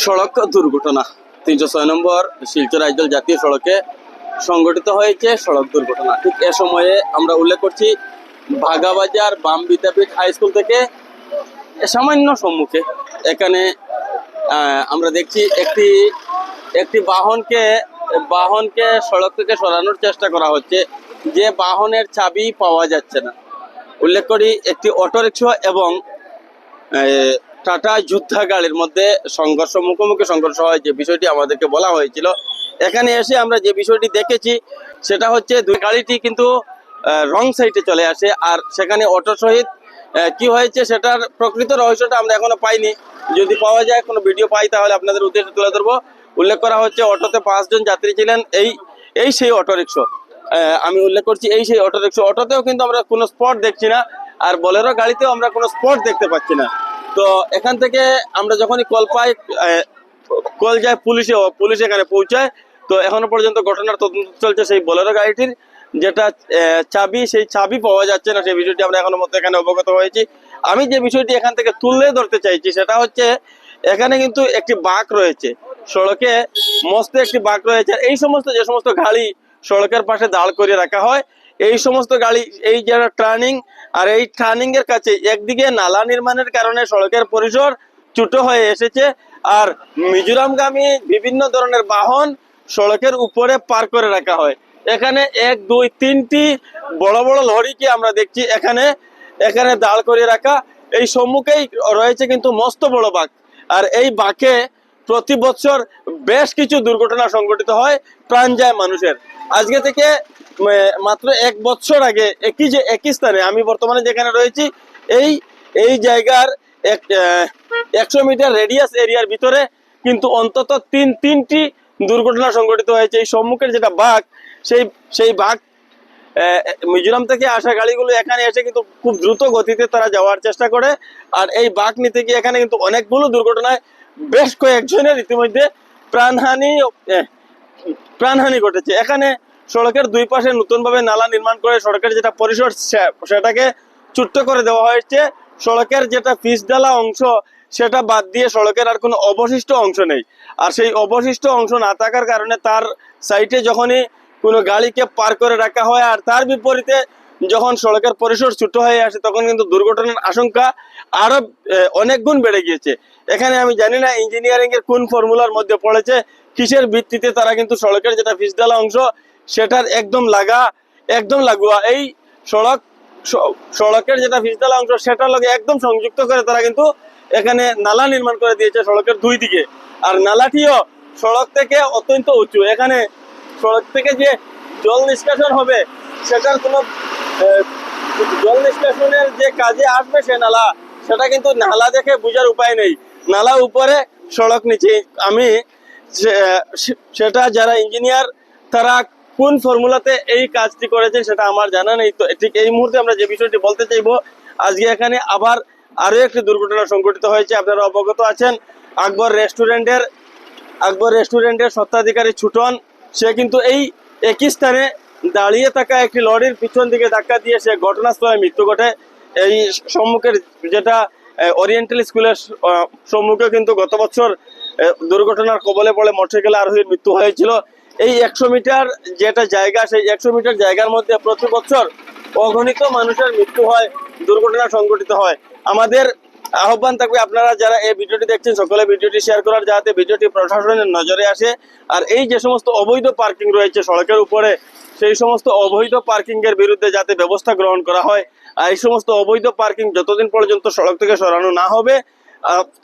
সড়ক দুর্ঘটনা ৩০৬ নম্বর শিলচর আইজল জাতীয় সড়কে সংঘটিত হয়েছে সড়ক দুর্ঘটনা। ঠিক এ সময়ে আমরা উল্লেখ করছি ভাগাবাজার বাম বিদ্যাপীঠ হাই স্কুল থেকে সামান্য সম্মুখে এখানে আমরা দেখছি একটি বাহনকে সড়ক থেকে সরানোর চেষ্টা করা হচ্ছে, যে বাহনের চাবি পাওয়া যাচ্ছে না। উল্লেখ করি একটি অটোরিকশা এবং টাটা যোদ্ধা গাড়ির মধ্যে মুখোমুখি সংঘর্ষ হয়, যে বিষয়টি আমাদেরকে বলা হয়েছিল। এখানে এসে আমরা যে বিষয়টি দেখেছি সেটা হচ্ছে দুই গাড়িটি কিন্তু রং সাইডে চলে আসে, আর সেখানে অটো সহিত কি হয়েছে সেটার প্রকৃত রহস্যটা আমরা এখনো পাইনি। যদি পাওয়া যায়, কোনো ভিডিও পাই, তাহলে আপনাদের উদ্দেশ্যে তুলে ধরবো। উল্লেখ করা হচ্ছে অটোতে 5 জন যাত্রী ছিলেন। এই সেই অটোরিকশা আমি উল্লেখ করছি, এই সেই অটোরিকশা। অটোতেও কিন্তু আমরা কোনো স্পট দেখছি না, আর বোলেরো গাড়িতেও আমরা কোনো স্পট দেখতে পাচ্ছি না। তো এখান থেকে আমরা যখনই কল যায় পুলিশ এখানে পৌঁছায়। তো এখনো পর্যন্ত ঘটনার তদন্ত চলছে। সেই বোলেরো গাড়িটির যেটা চাবি, সেই চাবি পাওয়া যাচ্ছে না, সেই বিষয়টি আমরা এখনো মধ্যে এখানে অবগত হয়েছি। আমি যে বিষয়টি এখান থেকে তুলে ধরতে চাইছি সেটা হচ্ছে এখানে কিন্তু একটি বাঁক রয়েছে, সড়কে মস্ত একটি বাঁক রয়েছে। এই যে সমস্ত গাড়ি সড়কের পাশে দাঁড় করিয়ে রাখা হয়, এই সমস্ত গাড়ি এই যারা টার্নিং, আর এই টার্নিং এর কাছে একদিকে নালা নির্মাণের কারণে সড়কের পরিসর ছোট হয়ে এসেছে, আর মিজোরামগামী বিভিন্ন ধরনের বাহন সড়কের উপরে পার করে রাখা হয়। এখানে 1, 2, 3টি বড় বড় লরিকে আমরা দেখছি এখানে দাঁড় করিয়ে রাখা। এই সম্মুখেই রয়েছে কিন্তু মস্ত বড় বাঁক, আর এই বাঁকে প্রতি বছর বেশ কিছু দুর্ঘটনা সংঘটিত হয়, প্রাণ যায় মানুষের। আজকে থেকে মাত্র 1 বছর আগে একই স্থানে, আমি বর্তমানে যেখানে রয়েছি, এই জায়গার 100 মিটার রেডিয়াস এরিয়ার ভিতরে কিন্তু অন্তত তিনটি দুর্ঘটনা সংঘটিত হয়েছে। এই সম্মুখের যেটা বাঁক, সেই বাঁক মিজোরাম থেকে আসা গাড়িগুলো এখানে এসে কিন্তু খুব দ্রুত গতিতে তারা যাওয়ার চেষ্টা করে, আর এই বাঁক নিতে গিয়ে এখানে কিন্তু অনেকগুলো দুর্ঘটনায় বেশ কয়েকজনের ইতিমধ্যে প্রাণহানি ঘটেছে। এখানে সড়কের দুই পাশে নতুনভাবে নালা নির্মাণ করে সড়কের যেটা পরিসর সেটাকে ছোট্ট করে দেওয়া হয়েছে। সড়কের যেটা পিচ ঢালা অংশ সেটা বাদ দিয়ে সড়কের আর কোনো অবশিষ্ট অংশ নেই, আর সেই অবশিষ্ট অংশ না থাকার কারণে তার সাইডে যখনই কোনো গাড়িকে পার করে রাখা হয়, আর তার বিপরীতে যখন সড়কের পরিসর ছোট হয়ে আসে, তখন কিন্তু দুর্ঘটনার আশঙ্কা আরো অনেক গুণ বেড়ে গিয়েছে। এখানে আমি জানি না ইঞ্জিনিয়ারিং এর কোন ফর্মুলার মধ্যে পড়েছে, কিসের ভিত্তিতে তারা কিন্তু সড়কের যেটা পিচঢালা অংশ সেটার একদম লাগোয়া এই সড়কের যেটা পিচঢালা অংশ সেটার লগে একদম সংযুক্ত করে তারা কিন্তু এখানে নালা নির্মাণ করে দিয়েছে সড়কের দুই দিকে। আর নালাটিও সড়ক থেকে অত্যন্ত উঁচু। এখানে সড়ক থেকে যে জল নিষ্কাশন হবে, সেটার কোনো জল নিষ্কাশনের যে কাজে আসবে সে নালা, সেটা কিন্তু নালা দেখে বোঝার উপায় নেই। নালা উপরে, সড়ক নিচে। আমি সেটা যারা ইঞ্জিনিয়ার তারা কোন ফর্মুলাতে এই কাজটি করেছেন সেটা আমার জানা নেই। তো ঠিক এই মুহূর্তে আমরা যে বিষয়টি বলতে চাইবো, আজকে এখানে আবার আরো একটি দুর্ঘটনা সংঘটিত হয়েছে। আপনারা অবগত আছেন, আকবর রেস্টুরেন্টের স্বত্বাধিকারী ছুটন, সে কিন্তু এই একই স্থানে দাঁড়িয়ে থাকা একটি লরির পিছন দিকে ধাক্কা দিয়ে সে ঘটনাস্থলে মৃত্যু ঘটে। এই সম্মুখের যেটা ওরিয়েন্টাল স্কুলের সম্মুখে কিন্তু গত বছর দুর্ঘটনার কবলে পড়ে মোটরসাইকেল আরোহীর মৃত্যু হয়েছিল। এই 100 মিটার যেটা জায়গা, সেই 100 মিটার জায়গার মধ্যে প্রতি বছর অগণিত মানুষের মৃত্যু হয়, দুর্ঘটনা সংঘটিত হয়। আমাদের আহ্বান থাকবে, আপনারা যারা এই ভিডিওটি দেখছেন সকলে ভিডিওটি শেয়ার করার, যাতে ভিডিওটি প্রশাসনের নজরে আসে। আর এই যে সমস্ত অবৈধ পার্কিং রয়েছে সড়কের উপরে, সেই সমস্ত অবৈধ পার্কিং এর বিরুদ্ধে যাতে ব্যবস্থা গ্রহণ করা হয়। আর এই সমস্ত অবৈধ পার্কিং যতদিন পর্যন্ত সড়ক থেকে সরানো না হবে,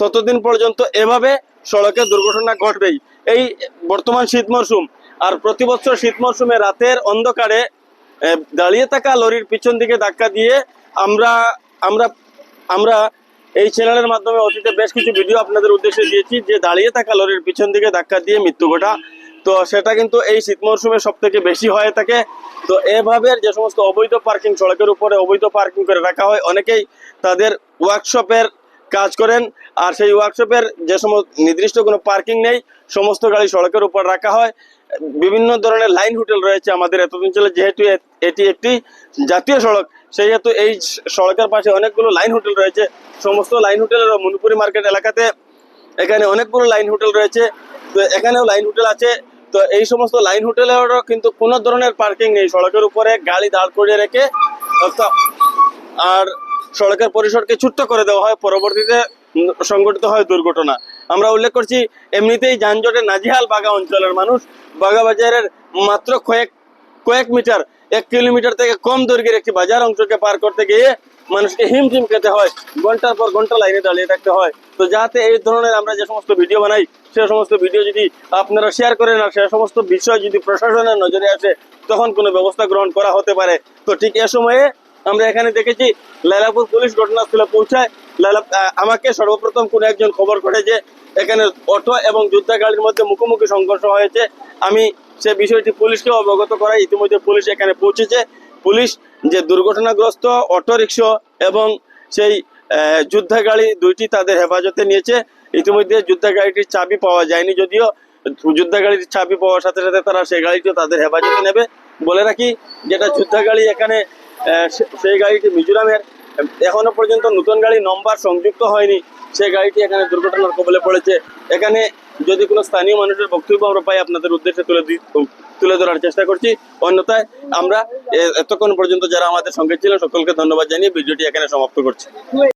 ততদিন পর্যন্ত এভাবে সড়কে দুর্ঘটনা ঘটবেই। এই বর্তমান শীত মরশুম, আর প্রতি বছর শীত মরশুমে রাতের অন্ধকারে দাঁড়িয়ে থাকা লরির পিছন দিকে ধাক্কা দিয়ে আমরা এই চ্যানেলের মাধ্যমে অতীতে বেশ কিছু ভিডিও আপনাদের উদ্দেশ্যে দিয়েছি, যে দাঁড়িয়ে থাকা লরির পিছন দিকে ধাক্কা দিয়ে মৃত্যু ঘটা। তো সেটা কিন্তু এই শীত মরশুমে সব থেকে বেশি হয়ে থাকে। তো এভাবে যে সমস্ত অবৈধ পার্কিং সড়কের উপরে অবৈধ পার্কিং করে রাখা হয়, অনেকেই তাদের ওয়ার্কশপের কাজ করেন, আর সেই ওয়ার্কশপের যে সমস্ত নির্দিষ্ট কোনো পার্কিং নেই, সমস্ত গাড়ি সড়কের উপর রাখা হয়। বিভিন্ন ধরনের লাইন হোটেল রয়েছে আমাদের এত অঞ্চলে, যেহেতু এটি একটি জাতীয় সড়ক, সেহেতু এই সড়কের পাশে অনেকগুলো লাইন হোটেল রয়েছে। সমস্ত লাইন হোটেলের মণিপুরি মার্কেট এলাকাতে এখানে অনেকগুলো লাইন হোটেল রয়েছে, তো এখানেও লাইন হোটেল আছে। তো এই সমস্ত লাইন হোটেলেরও কিন্তু কোনো ধরনের পার্কিং নেই, সড়কের উপরে গাড়ি দাঁড় করিয়ে রেখে অর্থাৎ আর সড়কের পরিসরকে ছোট্ট করে দেওয়া হয়, পরবর্তীতে সংঘটিত হয় দুর্ঘটনা। আমরা উল্লেখ করছি এমনিতেই যানজটে নাজেহাল বাগা অঞ্চলের মানুষ। বাগা বাজারের মাত্র কয়েক মিটার, 1 কিলোমিটার থেকে কম দৈর্ঘ্যের একটি বাজার অংশকে পার করতে গিয়ে মানুষকে হিমশিম খেতে হয়, ঘন্টার পর ঘন্টা লাইনে দাঁড়িয়ে থাকতে হয়। তো যাতে এই ধরনের আমরা যে সমস্ত ভিডিও বানাই, সে সমস্ত ভিডিও যদি আপনারা শেয়ার করেন আর সে সমস্ত বিষয় যদি প্রশাসনের নজরে আসে, তখন কোনো ব্যবস্থা গ্রহণ করা হতে পারে। তো ঠিক এ সময়ে আমরা এখানে দেখেছি লাইলাপুর পুলিশ ঘটনাস্থলে পৌঁছায়। আমাকে সর্বপ্রথম কোনো একজন খবর করে যে এখানে অটো এবং যোদ্ধা গাড়ির মধ্যে মুখোমুখি সংঘর্ষ হয়েছে। আমি সে বিষয়টি পুলিশকে অবগত করাই, ইতিমধ্যে পুলিশ এখানে পৌঁছেছে। পুলিশ যে দুর্ঘটনাগ্রস্ত অটো রিক্সা এবং সেই যোদ্ধা গাড়ি দুইটি তাদের হেফাজতে নিয়েছে। ইতিমধ্যে যোদ্ধা গাড়িটির চাবি পাওয়া যায়নি, যদিও যোদ্ধা গাড়ির চাবি পাওয়ার সাথে সাথে তারা সেই গাড়িটিও তাদের হেফাজতে নেবে। বলে রাখি, যেটা যোদ্ধা গাড়ি এখানে সেই গাড়িটি মিজোরামের, এখনো পর্যন্ত নতুন গাড়ি নম্বর সংযুক্ত হয়নি, সেই গাড়িটি এখানে দুর্ঘটনার কবলে পড়েছে। এখানে যদি কোনো স্থানীয় মানুষের বক্তব্য আমরা পাই, আপনাদের উদ্দেশ্যে তুলে ধরার চেষ্টা করছি। অন্যথায় আমরা এতক্ষণ পর্যন্ত যারা আমাদের সঙ্গে ছিলেন সকলকে ধন্যবাদ জানিয়ে ভিডিওটি এখানে সমাপ্ত করছি।